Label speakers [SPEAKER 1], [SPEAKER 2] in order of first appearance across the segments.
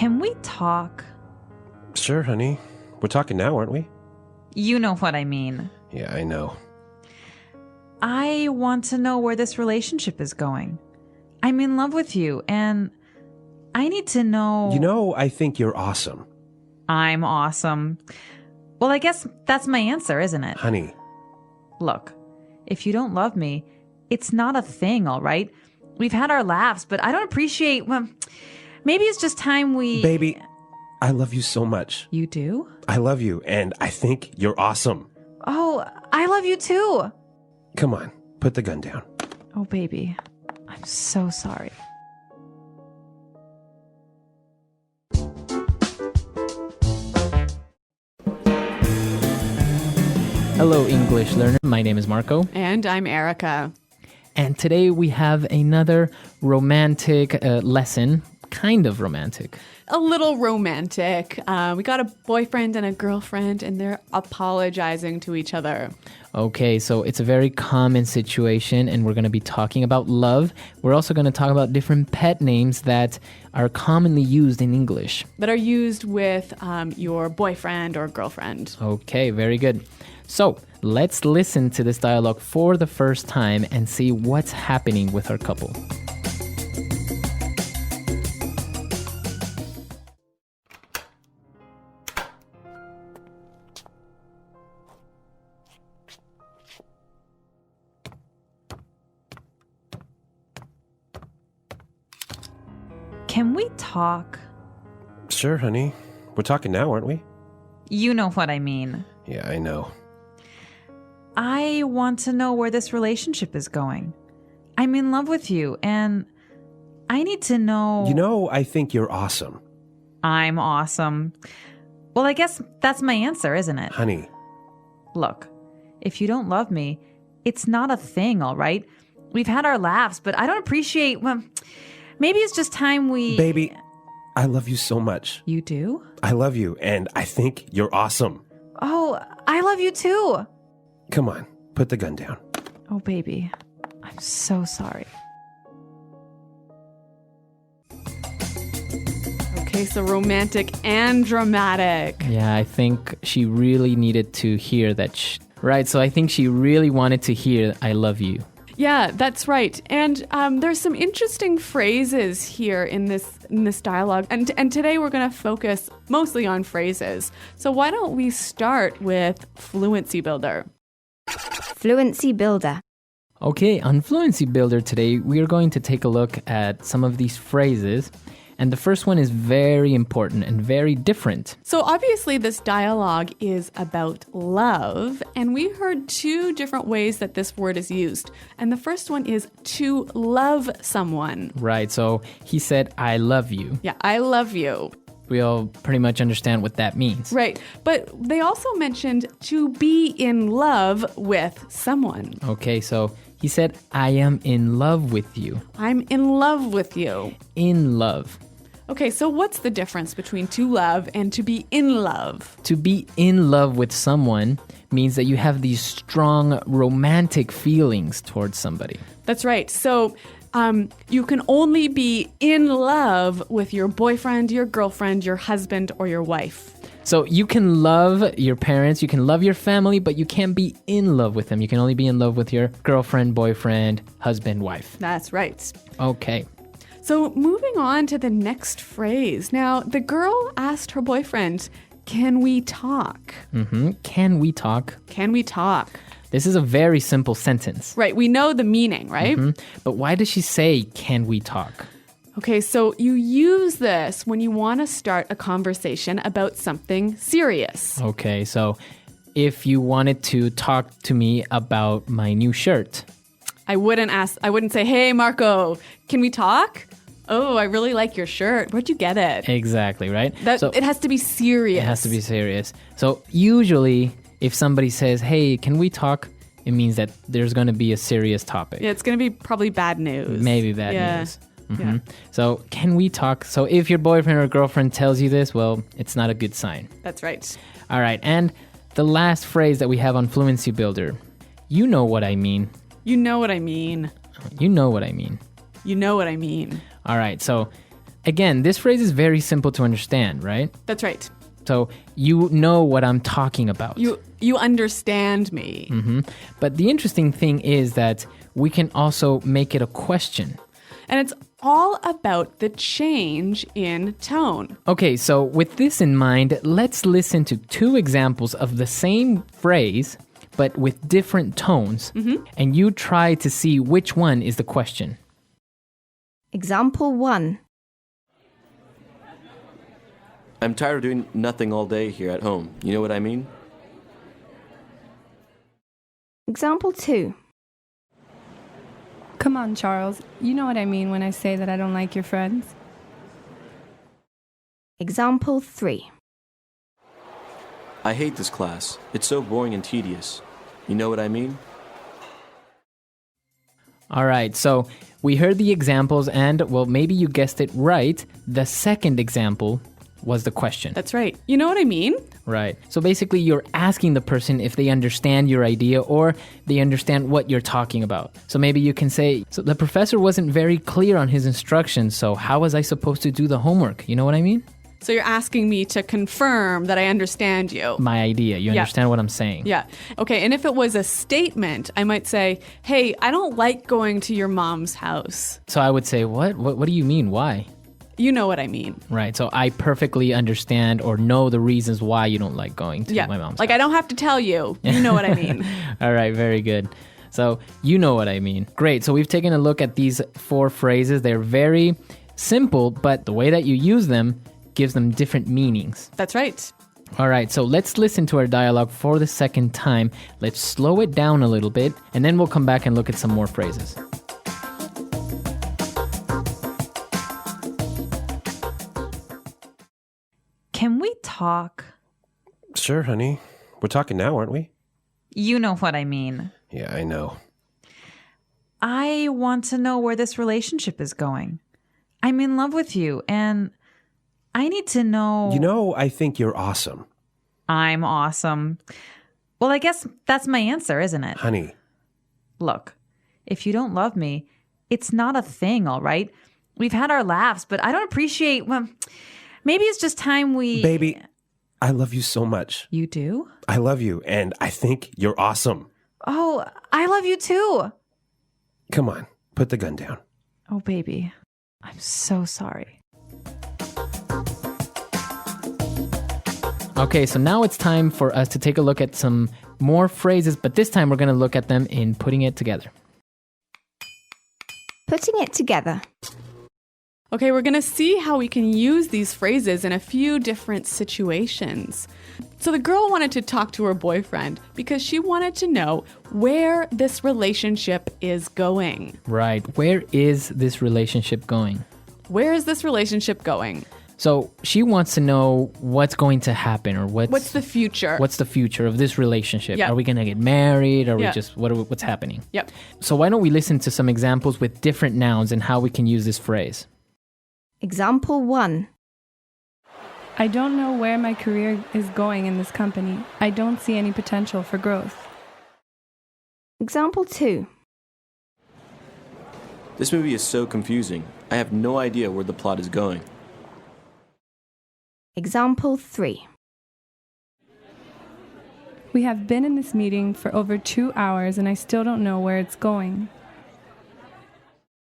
[SPEAKER 1] Can we talk?
[SPEAKER 2] Sure, honey. We're talking now, aren't we?
[SPEAKER 1] You know what I mean.
[SPEAKER 2] Yeah, I know.
[SPEAKER 1] I want to know where this relationship is going. I'm in love with you, and I need to know...
[SPEAKER 2] You know, I think you're awesome.
[SPEAKER 1] I'm awesome. Well, I guess that's my answer, isn't it?
[SPEAKER 2] Honey.
[SPEAKER 1] Look, if you don't love me, it's not a thing, all right? We've had our laughs, but I don't appreciate... Well, maybe it's just time we...
[SPEAKER 2] Baby, I love you so much.
[SPEAKER 1] You do?
[SPEAKER 2] I love you, and I think you're awesome.
[SPEAKER 1] Oh, I love you too.
[SPEAKER 2] Come on, put the gun down.
[SPEAKER 1] Oh, baby, I'm so sorry.
[SPEAKER 3] Hello, English learner. My name is Marco.
[SPEAKER 4] And I'm Erica.
[SPEAKER 3] And today we have another romantic lesson. Kind of romantic.
[SPEAKER 4] A little romantic. We got a boyfriend and a girlfriend, and they're apologizing to each other.
[SPEAKER 3] Okay, so it's a very common situation, and we're going to be talking about love. We're also going to talk about different pet names that are commonly used in English.
[SPEAKER 4] That are used with your boyfriend or girlfriend.
[SPEAKER 3] Okay, very good. So let's listen to this dialogue for the first time and see what's happening with our couple.
[SPEAKER 1] Can we talk?
[SPEAKER 2] Sure, honey. We're talking now, aren't we?
[SPEAKER 1] You know what I mean.
[SPEAKER 2] Yeah, I know.
[SPEAKER 1] I want to know where this relationship is going. I'm in love with you, and I need to know...
[SPEAKER 2] You know, I think you're awesome.
[SPEAKER 1] I'm awesome. Well, I guess that's my answer, isn't it?
[SPEAKER 2] Honey.
[SPEAKER 1] Look, if you don't love me, it's not a thing, all right? We've had our laughs, but I don't appreciate... Well, maybe it's just time we...
[SPEAKER 2] Baby, I love you so much.
[SPEAKER 1] You do?
[SPEAKER 2] I love you, and I think you're awesome.
[SPEAKER 1] Oh, I love you too.
[SPEAKER 2] Come on, put the gun down.
[SPEAKER 1] Oh, baby, I'm so sorry.
[SPEAKER 4] Okay, so romantic and dramatic.
[SPEAKER 3] Yeah, I think she really needed to hear that. Right, so I think she really wanted to hear, I love you.
[SPEAKER 4] Yeah, that's right. And there's some interesting phrases here in this dialogue. And today we're going to focus mostly on phrases. So why don't we start with Fluency Builder?
[SPEAKER 5] Fluency Builder.
[SPEAKER 3] Okay, on Fluency Builder today, we are going to take a look at some of these phrases. And the first one is very important and very different.
[SPEAKER 4] So obviously this dialogue is about love, and we heard two different ways that this word is used. And the first one is to love someone.
[SPEAKER 3] Right, so he said, I love you.
[SPEAKER 4] Yeah, I love you.
[SPEAKER 3] We all pretty much understand what that means.
[SPEAKER 4] Right, but they also mentioned to be in love with someone.
[SPEAKER 3] Okay, so he said, I am in love with you.
[SPEAKER 4] I'm in love with you.
[SPEAKER 3] In love.
[SPEAKER 4] Okay, so what's the difference between to love and to be in love?
[SPEAKER 3] To be in love with someone means that you have these strong romantic feelings towards somebody.
[SPEAKER 4] That's right. So you can only be in love with your boyfriend, your girlfriend, your husband, or your wife.
[SPEAKER 3] So you can love your parents, you can love your family, but you can't be in love with them. You can only be in love with your girlfriend, boyfriend, husband, wife.
[SPEAKER 4] That's right.
[SPEAKER 3] Okay.
[SPEAKER 4] So moving on to the next phrase. Now, the girl asked her boyfriend, can we talk?
[SPEAKER 3] Can we talk?
[SPEAKER 4] Can we talk?
[SPEAKER 3] This is a very simple sentence.
[SPEAKER 4] Right, we know the meaning, right?
[SPEAKER 3] But why does she say, can we talk?
[SPEAKER 4] Okay, so you use this when you want to start a conversation about something serious.
[SPEAKER 3] Okay, so if you wanted to talk to me about my new shirt.
[SPEAKER 4] I wouldn't say, hey, Marco, can we talk? Oh, I really like your shirt. Where'd you get it?
[SPEAKER 3] Exactly, right?
[SPEAKER 4] It has to be serious.
[SPEAKER 3] It has to be serious. So usually, if somebody says, hey, can we talk? It means that there's going to be a serious topic.
[SPEAKER 4] Yeah, it's going to be probably bad news.
[SPEAKER 3] Maybe bad news.
[SPEAKER 4] Yeah.
[SPEAKER 3] So can we talk? So if your boyfriend or girlfriend tells you this, well, it's not a good sign.
[SPEAKER 4] That's right.
[SPEAKER 3] All right. And the last phrase that we have on Fluency Builder, you know what I mean.
[SPEAKER 4] You know what I mean.
[SPEAKER 3] You know what I mean.
[SPEAKER 4] You know what I mean.
[SPEAKER 3] All right. So again, this phrase is very simple to understand, right?
[SPEAKER 4] That's right.
[SPEAKER 3] So you know what I'm talking about.
[SPEAKER 4] You understand me.
[SPEAKER 3] But the interesting thing is that we can also make it a question.
[SPEAKER 4] And it's all about the change in tone.
[SPEAKER 3] Okay, so with this in mind, let's listen to two examples of the same phrase, but with different tones. And you try to see which one is the question.
[SPEAKER 5] Example 1.
[SPEAKER 6] I'm tired of doing nothing all day here at home. You know what I mean?
[SPEAKER 5] Example 2.
[SPEAKER 7] Come on, Charles. You know what I mean when I say that I don't like your friends.
[SPEAKER 5] Example 3.
[SPEAKER 6] I hate this class. It's so boring and tedious. You know what I mean?
[SPEAKER 3] All right, so we heard the examples and, well, maybe you guessed it right. The second example was the question.
[SPEAKER 4] That's right. You know what I mean?
[SPEAKER 3] Right. So basically, you're asking the person if they understand your idea or they understand what you're talking about. So maybe you can say, so the professor wasn't very clear on his instructions, so how was I supposed to do the homework? You know what I mean?
[SPEAKER 4] So you're asking me to confirm that I understand you.
[SPEAKER 3] My idea. You
[SPEAKER 4] Yeah.
[SPEAKER 3] understand what I'm saying?
[SPEAKER 4] Yeah. Okay, and if it was a statement, I might say, hey, I don't like going to your mom's house.
[SPEAKER 3] So I would say, what? What do you mean? Why?
[SPEAKER 4] You know what I mean.
[SPEAKER 3] Right. So I perfectly understand or know the reasons why you don't like going to my mom's
[SPEAKER 4] Like,
[SPEAKER 3] house.
[SPEAKER 4] I don't have to tell you. You know what I mean.
[SPEAKER 3] All right, very good. So you know what I mean. Great. So we've taken a look at these 4 phrases. They're very simple, but the way that you use them gives them different meanings.
[SPEAKER 4] That's right.
[SPEAKER 3] All right, so let's listen to our dialogue for the second time. Let's slow it down a little bit, and then we'll come back and look at some more phrases.
[SPEAKER 1] Can we talk?
[SPEAKER 2] Sure, honey. We're talking now, aren't we?
[SPEAKER 1] You know what I mean.
[SPEAKER 2] Yeah, I know.
[SPEAKER 1] I want to know where this relationship is going. I'm in love with you, and I need to know...
[SPEAKER 2] You know, I think you're awesome.
[SPEAKER 1] I'm awesome. Well, I guess that's my answer, isn't it?
[SPEAKER 2] Honey.
[SPEAKER 1] Look, if you don't love me, it's not a thing, all right? We've had our laughs, but I don't appreciate... Well, maybe it's just time we...
[SPEAKER 2] Baby, I love you so much.
[SPEAKER 1] You do?
[SPEAKER 2] I love you, and I think you're awesome.
[SPEAKER 1] Oh, I love you too.
[SPEAKER 2] Come on, put the gun down.
[SPEAKER 1] Oh, baby, I'm so sorry.
[SPEAKER 3] Okay, so now it's time for us to take a look at some more phrases, but this time we're going to look at them in putting it together.
[SPEAKER 5] Putting it together.
[SPEAKER 4] Okay, we're going to see how we can use these phrases in a few different situations. So the girl wanted to talk to her boyfriend because she wanted to know where this relationship is going.
[SPEAKER 3] Right. Where is this relationship going?
[SPEAKER 4] Where is this relationship going?
[SPEAKER 3] So she wants to know what's going to happen or
[SPEAKER 4] What's the future?
[SPEAKER 3] What's the future of this relationship?
[SPEAKER 4] Yeah.
[SPEAKER 3] Are we going to get married? Are
[SPEAKER 4] Yeah.
[SPEAKER 3] we just what's happening?
[SPEAKER 4] Yep.
[SPEAKER 3] So why don't we listen to some examples with different nouns and how we can use this phrase?
[SPEAKER 5] Example 1.
[SPEAKER 7] I don't know where my career is going in this company. I don't see any potential for growth.
[SPEAKER 5] Example 2.
[SPEAKER 6] This movie is so confusing. I have no idea where the plot is going.
[SPEAKER 5] Example 3.
[SPEAKER 7] We have been in this meeting for over 2 hours and I still don't know where it's going.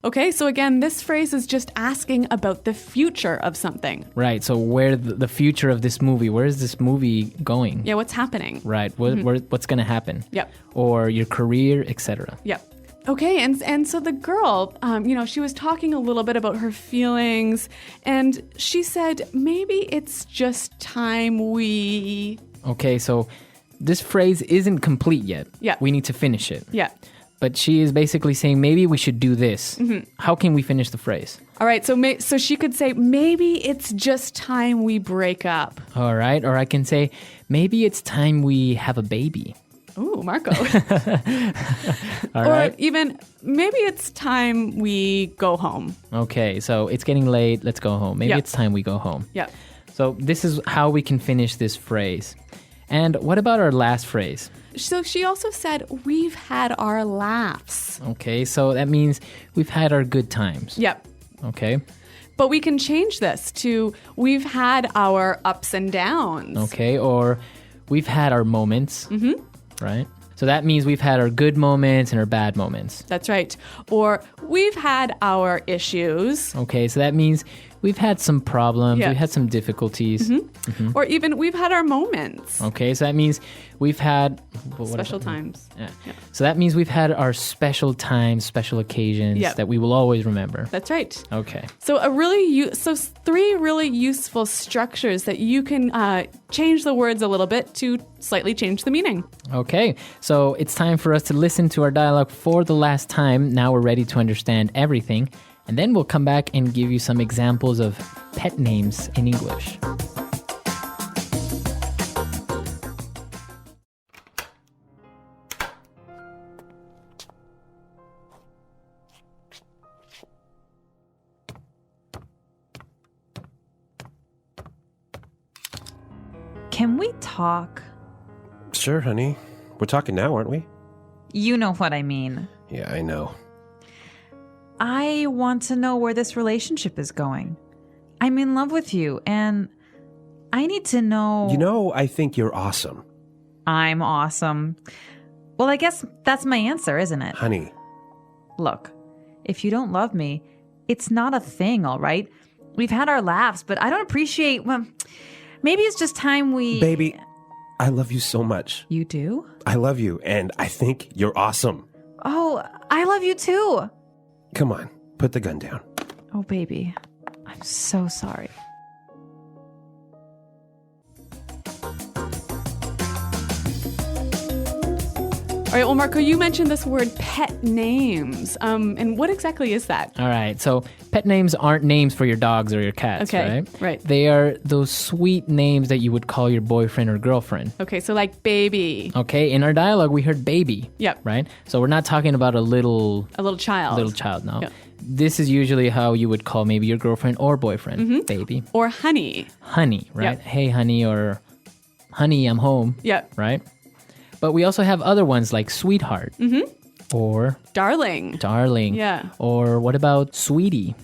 [SPEAKER 4] Okay, so again, this phrase is just asking about the future of something.
[SPEAKER 3] Right. So where the future of this movie? Where is this movie going?
[SPEAKER 4] Yeah, what's happening?
[SPEAKER 3] Right. What's going to happen?
[SPEAKER 4] Yep.
[SPEAKER 3] Or your career, etc.
[SPEAKER 4] Yep. Okay, and so the girl, she was talking a little bit about her feelings, and she said, maybe it's just time we...
[SPEAKER 3] Okay, so this phrase isn't complete yet.
[SPEAKER 4] Yeah.
[SPEAKER 3] We need to finish it.
[SPEAKER 4] Yeah.
[SPEAKER 3] But she is basically saying, maybe we should do this. How can we finish the phrase?
[SPEAKER 4] All right, so she could say, maybe it's just time we break up.
[SPEAKER 3] All right. Or I can say, maybe it's time we have a baby.
[SPEAKER 4] Ooh, Marco.
[SPEAKER 3] All
[SPEAKER 4] or
[SPEAKER 3] right.
[SPEAKER 4] even, maybe it's time we go home.
[SPEAKER 3] Okay, so it's getting late. Let's go home. Maybe
[SPEAKER 4] Yeah.
[SPEAKER 3] it's time we go home.
[SPEAKER 4] Yeah.
[SPEAKER 3] So this is how we can finish this phrase. And what about our last phrase?
[SPEAKER 4] So she also said, we've had our laughs.
[SPEAKER 3] Okay, so that means we've had our good times.
[SPEAKER 4] Yep.
[SPEAKER 3] Okay.
[SPEAKER 4] But we can change this to we've had our ups and downs.
[SPEAKER 3] Okay, or we've had our moments, right? So that means we've had our good moments and our bad moments.
[SPEAKER 4] That's right. Or we've had our issues.
[SPEAKER 3] Okay, so that means we've had some problems,
[SPEAKER 4] Yeah.
[SPEAKER 3] we've had some difficulties.
[SPEAKER 4] Or even we've had our moments.
[SPEAKER 3] Okay, so that means we've had
[SPEAKER 4] Special times.
[SPEAKER 3] Yeah. So that means we've had our special times, special occasions
[SPEAKER 4] Yep.
[SPEAKER 3] that we will always remember.
[SPEAKER 4] That's right.
[SPEAKER 3] Okay.
[SPEAKER 4] So three really useful structures that you can change the words a little bit to slightly change the meaning.
[SPEAKER 3] Okay, so it's time for us to listen to our dialogue for the last time. Now we're ready to understand everything. And then we'll come back and give you some examples of pet names in English.
[SPEAKER 1] Can we talk?
[SPEAKER 2] Sure, honey. We're talking now, aren't we?
[SPEAKER 1] You know what I mean.
[SPEAKER 2] Yeah, I know.
[SPEAKER 1] I want to know where this relationship is going. I'm in love with you, and I need to know...
[SPEAKER 2] You know, I think you're awesome.
[SPEAKER 1] I'm awesome. Well, I guess that's my answer, isn't it?
[SPEAKER 2] Honey,
[SPEAKER 1] Look, if you don't love me, it's not a thing, all right? We've had our laughs, but I don't appreciate... Well, maybe it's just time we...
[SPEAKER 2] baby, I love you so much.
[SPEAKER 1] You do?
[SPEAKER 2] I love you, and I think you're awesome.
[SPEAKER 1] Oh, I love you too.
[SPEAKER 2] Come on, put the gun down.
[SPEAKER 1] Oh, baby, I'm so sorry.
[SPEAKER 4] All right, well, Marco, you mentioned this word pet names. And what exactly is that?
[SPEAKER 3] All right, so pet names aren't names for your dogs or your cats,
[SPEAKER 4] Okay,
[SPEAKER 3] right?
[SPEAKER 4] right.
[SPEAKER 3] They are those sweet names that you would call your boyfriend or girlfriend.
[SPEAKER 4] Okay, so like baby,
[SPEAKER 3] Okay, in our dialogue, we heard baby.
[SPEAKER 4] Yep.
[SPEAKER 3] Right? So we're not talking about a little
[SPEAKER 4] a little child.
[SPEAKER 3] no.
[SPEAKER 4] Yep.
[SPEAKER 3] This is usually how you would call maybe your girlfriend or boyfriend, baby.
[SPEAKER 4] Or honey.
[SPEAKER 3] Honey, right?
[SPEAKER 4] Yep.
[SPEAKER 3] Hey, honey, or honey, I'm home.
[SPEAKER 4] Yep.
[SPEAKER 3] Right? But we also have other ones like sweetheart or
[SPEAKER 4] Darling.
[SPEAKER 3] darling.
[SPEAKER 4] Yeah.
[SPEAKER 3] Or what about sweetie?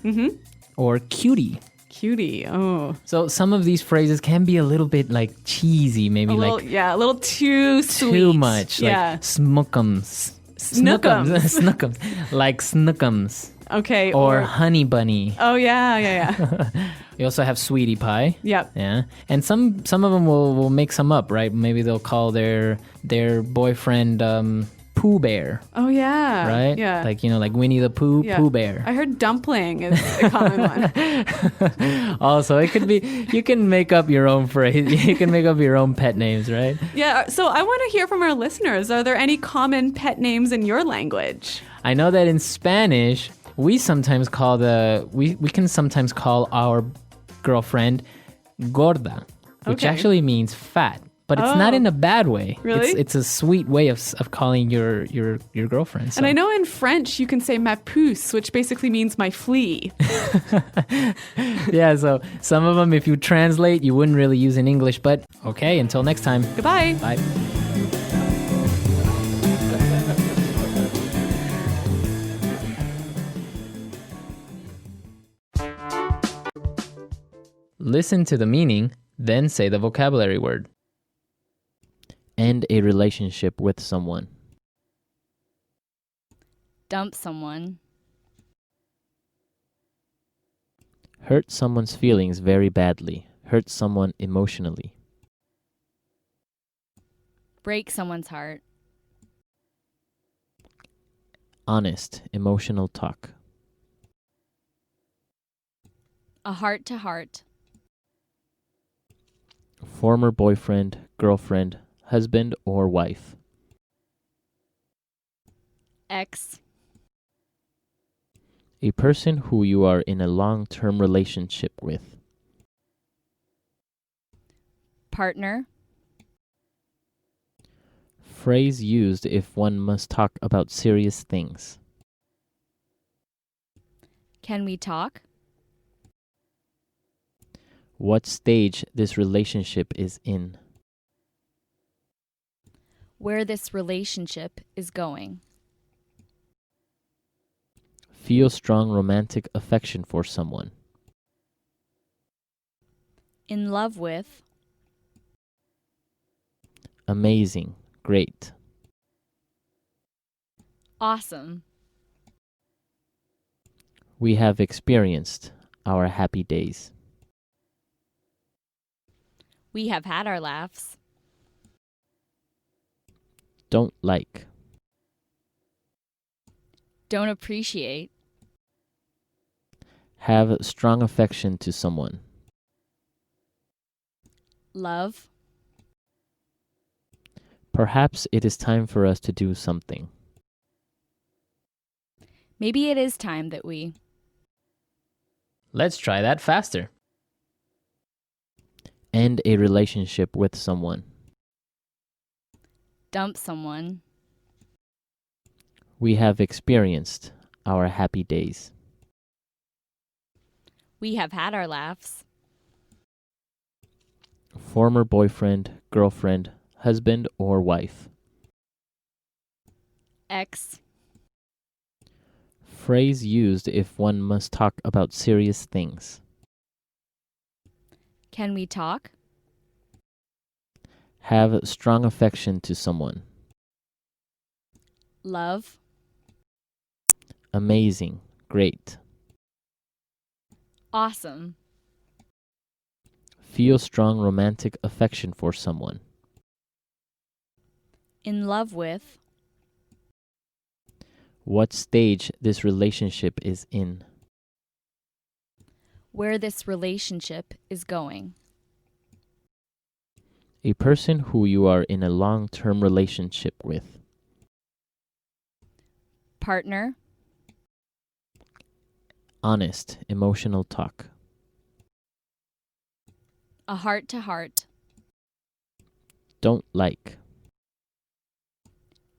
[SPEAKER 3] Or cutie.
[SPEAKER 4] Cutie. Oh.
[SPEAKER 3] So some of these phrases can be a little bit like cheesy, maybe
[SPEAKER 4] A little,
[SPEAKER 3] like
[SPEAKER 4] yeah, a little too sweet.
[SPEAKER 3] too much.
[SPEAKER 4] Yeah.
[SPEAKER 3] Like smookums.
[SPEAKER 4] Snookums.
[SPEAKER 3] Snookums. Like snookums.
[SPEAKER 4] Okay.
[SPEAKER 3] Or honey bunny.
[SPEAKER 4] Oh, yeah.
[SPEAKER 3] We also have sweetie pie.
[SPEAKER 4] Yep.
[SPEAKER 3] Yeah. And some of them will make some up, right? Maybe they'll call their boyfriend Pooh Bear,
[SPEAKER 4] Oh, yeah.
[SPEAKER 3] right?
[SPEAKER 4] Yeah.
[SPEAKER 3] Like, like Winnie the Pooh,
[SPEAKER 4] Yeah.
[SPEAKER 3] Pooh Bear.
[SPEAKER 4] I heard dumpling is a common one.
[SPEAKER 3] Also, it could be, you can make up your own phrase. You can make up your own pet names, right?
[SPEAKER 4] Yeah. So I want to hear from our listeners. Are there any common pet names in your language?
[SPEAKER 3] I know that in Spanish, we sometimes call we can sometimes call our girlfriend gorda, which
[SPEAKER 4] Okay.
[SPEAKER 3] actually means fat, but it's not
[SPEAKER 4] Oh.
[SPEAKER 3] in a bad way.
[SPEAKER 4] Really?
[SPEAKER 3] It's a sweet way of calling your girlfriend. So.
[SPEAKER 4] And I know in French you can say ma puce, which basically means my flea.
[SPEAKER 3] Yeah, so some of them, if you translate, you wouldn't really use in English. But okay, until next time.
[SPEAKER 4] Goodbye.
[SPEAKER 3] Bye. Listen to the meaning, then say the vocabulary word. End a relationship with someone.
[SPEAKER 8] Dump someone.
[SPEAKER 3] Hurt someone's feelings very badly. Hurt someone emotionally.
[SPEAKER 8] Break someone's heart.
[SPEAKER 3] Honest, emotional talk.
[SPEAKER 8] A heart to heart.
[SPEAKER 3] Former boyfriend, girlfriend, husband, or wife.
[SPEAKER 8] Ex.
[SPEAKER 3] A person who you are in a long-term relationship with.
[SPEAKER 8] Partner.
[SPEAKER 3] Phrase used if one must talk about serious things.
[SPEAKER 8] Can we talk?
[SPEAKER 3] What stage this relationship is in.
[SPEAKER 8] Where this relationship is going.
[SPEAKER 3] Feel strong romantic affection for someone.
[SPEAKER 8] In love with.
[SPEAKER 3] Amazing. Great.
[SPEAKER 8] Awesome.
[SPEAKER 3] We have experienced our happy days.
[SPEAKER 8] We have had our laughs.
[SPEAKER 3] Don't like.
[SPEAKER 8] Don't appreciate.
[SPEAKER 3] Have strong affection to someone.
[SPEAKER 8] Love.
[SPEAKER 3] Perhaps it is time for us to do something.
[SPEAKER 8] Maybe it is time that we.
[SPEAKER 3] Let's try that faster. End a relationship with someone.
[SPEAKER 8] Dump someone.
[SPEAKER 3] We have experienced our happy days.
[SPEAKER 8] We have had our laughs.
[SPEAKER 3] Former boyfriend, girlfriend, husband, or wife.
[SPEAKER 8] Ex.
[SPEAKER 3] Phrase used if one must talk about serious things.
[SPEAKER 8] Can we talk?
[SPEAKER 3] Have strong affection to someone.
[SPEAKER 8] Love.
[SPEAKER 3] Amazing. Great.
[SPEAKER 8] Awesome.
[SPEAKER 3] Feel strong romantic affection for someone.
[SPEAKER 8] In love with.
[SPEAKER 3] What stage this relationship is in.
[SPEAKER 8] Where this relationship is going.
[SPEAKER 3] A person who you are in a long-term relationship with.
[SPEAKER 8] Partner.
[SPEAKER 3] Honest, emotional talk.
[SPEAKER 8] A heart to heart.
[SPEAKER 3] Don't like.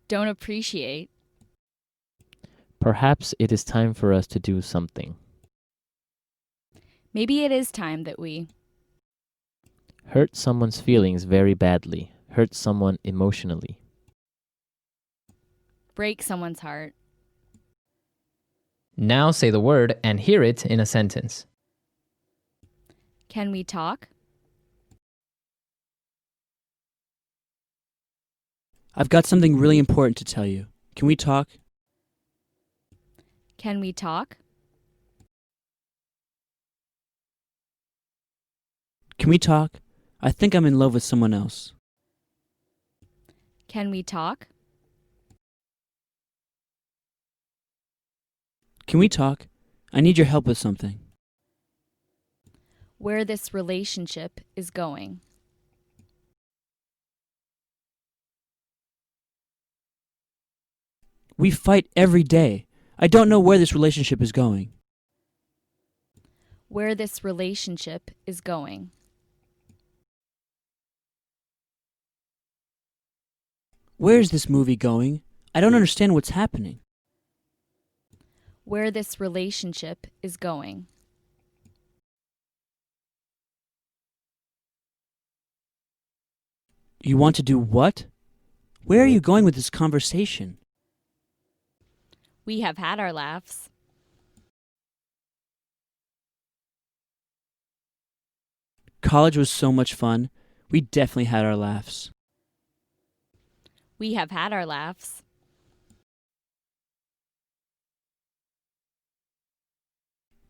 [SPEAKER 8] Don't appreciate.
[SPEAKER 3] Perhaps it is time for us to do something.
[SPEAKER 8] Maybe it is time that we.
[SPEAKER 3] Hurt someone's feelings very badly. Hurt someone emotionally.
[SPEAKER 8] Break someone's heart.
[SPEAKER 3] Now say the word and hear it in a sentence.
[SPEAKER 8] Can we talk?
[SPEAKER 9] I've got something really important to tell you. Can we talk?
[SPEAKER 8] Can we talk?
[SPEAKER 9] Can we talk? I think I'm in love with someone else.
[SPEAKER 8] Can we talk?
[SPEAKER 9] Can we talk? I need your help with something.
[SPEAKER 8] Where this relationship is going.
[SPEAKER 9] We fight every day. I don't know where this relationship is going.
[SPEAKER 8] Where this relationship is going.
[SPEAKER 9] Where is this movie going? I don't understand what's happening.
[SPEAKER 8] Where this relationship is going.
[SPEAKER 9] You want to do what? Where are you going with this conversation?
[SPEAKER 8] We have had our laughs.
[SPEAKER 9] College was so much fun. We definitely had our laughs.
[SPEAKER 8] We have had our laughs.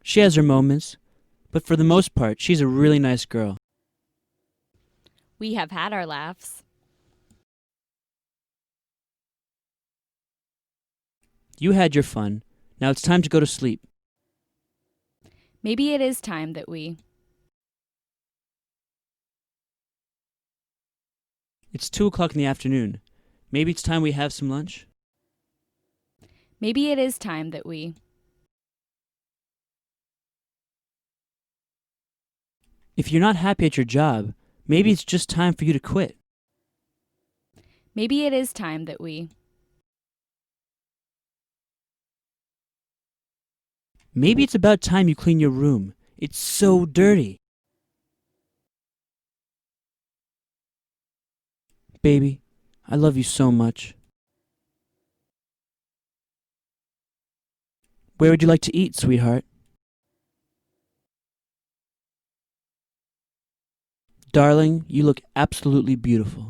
[SPEAKER 9] She has her moments, but for the most part, she's a really nice girl.
[SPEAKER 8] We have had our laughs.
[SPEAKER 9] You had your fun. Now it's time to go to sleep.
[SPEAKER 8] Maybe it is time that we.
[SPEAKER 9] It's 2:00 in the afternoon. Maybe it's time we have some lunch?
[SPEAKER 8] Maybe it is time that we.
[SPEAKER 9] If you're not happy at your job, maybe it's just time for you to quit.
[SPEAKER 8] Maybe it is time that we.
[SPEAKER 9] Maybe it's about time you clean your room. It's so dirty. Baby, I love you so much. Where would you like to eat, sweetheart? Darling, you look absolutely beautiful.